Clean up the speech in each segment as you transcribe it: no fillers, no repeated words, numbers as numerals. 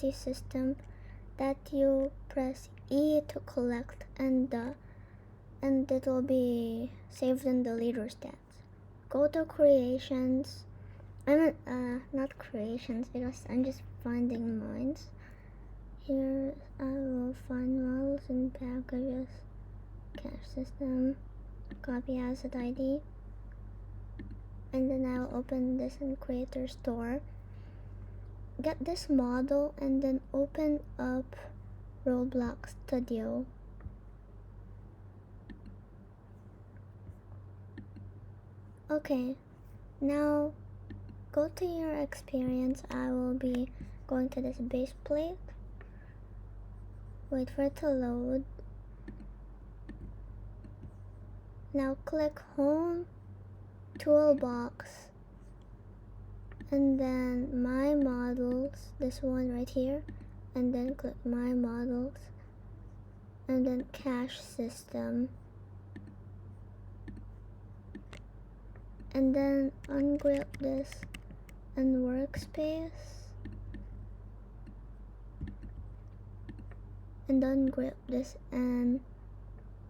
safety system that you press E to collect, and it will be saved in the leader stats. Go to creations. Not creations, because I'm just finding mines. Here I will find models and packages, cache system, copy asset ID, and then I'll open this in creator store. Get this model and then open up Roblox Studio. Okay, now go to your experience. I will be going to this base plate. Wait for it to load. Now click home, toolbox, and then my models, this one right here, and then click my models, and then cache system, and then ungrip this and workspace, and ungrip this and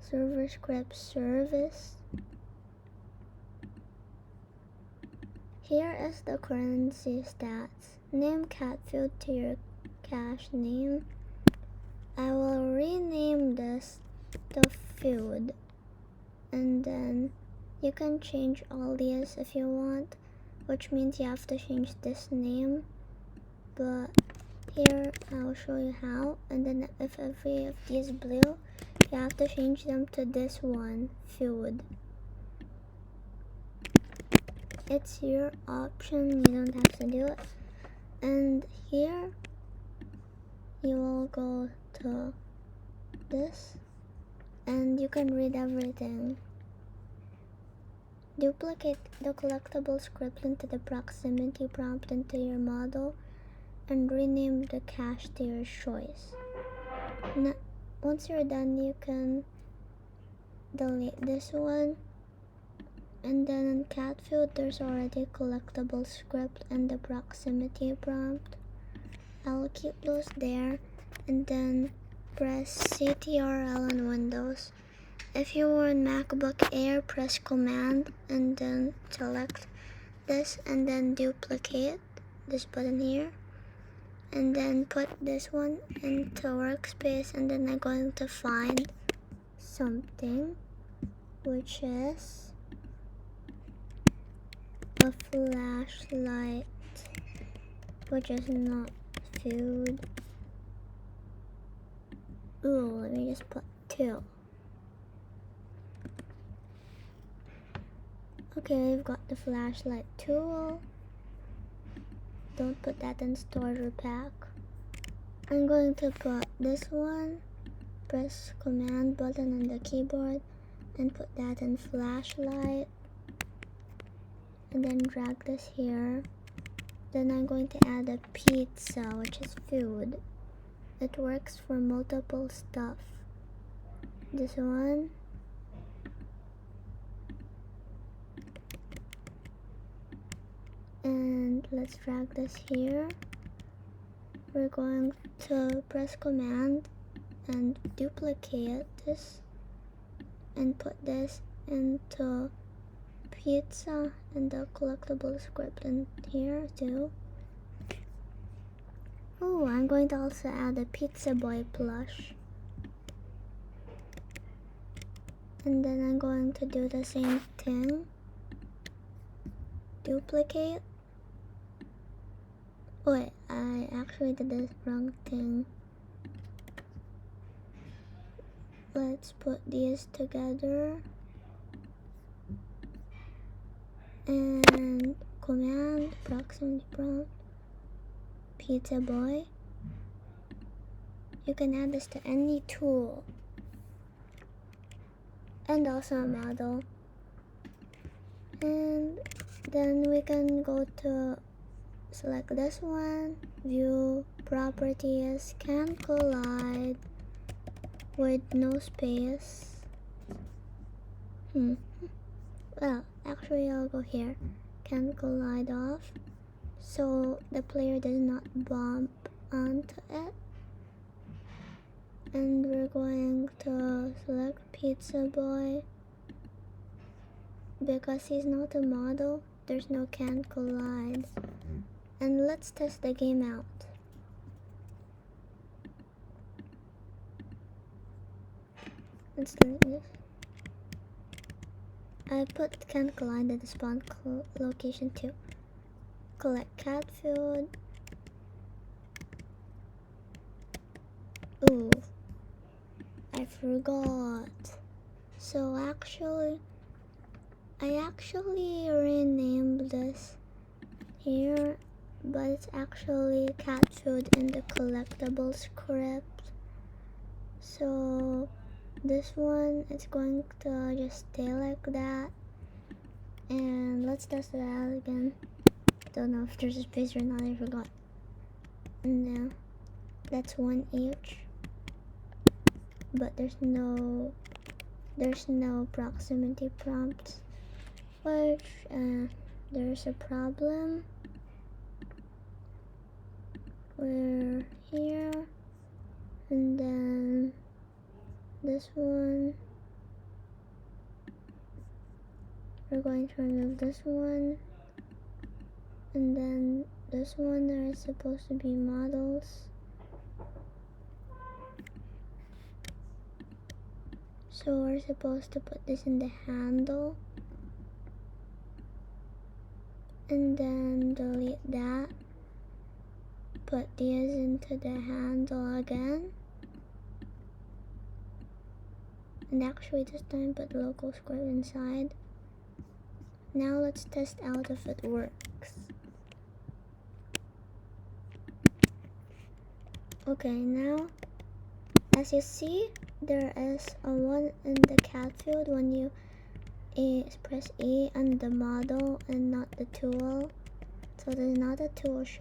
server script service. Here is the currency stats. Name cat field to your cache name. I will rename this to field, and then you can change all these if you want, which means you have to change this name, but here I'll show you how. And then if every of these blue, you have to change them to this one, field. It's your option, you don't have to do it. And here you will go to this and you can read everything. Duplicate the collectible script into the proximity prompt into your model and rename the cache to your choice. Now, once you're done, you can delete this one. And then in cat field, there's already collectible script and the proximity prompt. I'll keep those there, and then press CTRL on Windows. If you were in MacBook Air, press Command and then select this and then duplicate this button here. And then put this one into workspace, and then I'm going to find something, which is a flashlight, which is not food. Ooh, let me just put 2. Okay, we've got the flashlight tool. Don't put that in starter pack. I'm going to put this one, press command button on the keyboard and put that in flashlight, and then drag this here. Then I'm going to add a pizza, which is food. It works for multiple stuff. This one, and let's drag this here. We're going to press command and duplicate this and put this into pizza and the collectible script in here too. Oh, I'm going to also add a pizza boy plush. And then I'm going to do the same thing. Duplicate. Wait, I actually did the wrong thing. Let's put these together. And command, proximity prompt, pizza boy. You can add this to any tool. And also a model. And then we can go to select this one, view, properties, can collide with no space. Well, actually I'll go here, can collide off, so the player does not bump onto it. And we're going to select Pizza Boy. Because he's not a model, there's no can't collide. And let's test the game out. Let's do this. I put can't collide at the spawn location too. Collect cat food. Ooh, I forgot. So I actually renamed this here, but it's actually cat food in the collectible script. So this one, it's going to just stay like that. And let's test it out again. Don't know if there's a space or not, I forgot. No, that's one each. But there's no proximity prompts, which there's a problem. We're here, and then this one, we're going to remove this one, and then this one, there is supposed to be models. So we're supposed to put this in the handle and then delete that. Put these into the handle again. And actually this time put local script inside. Now let's test out if it works. Okay, now as you see, there is a one in the cat field when you press E on the model and not the tool. So there's not a tool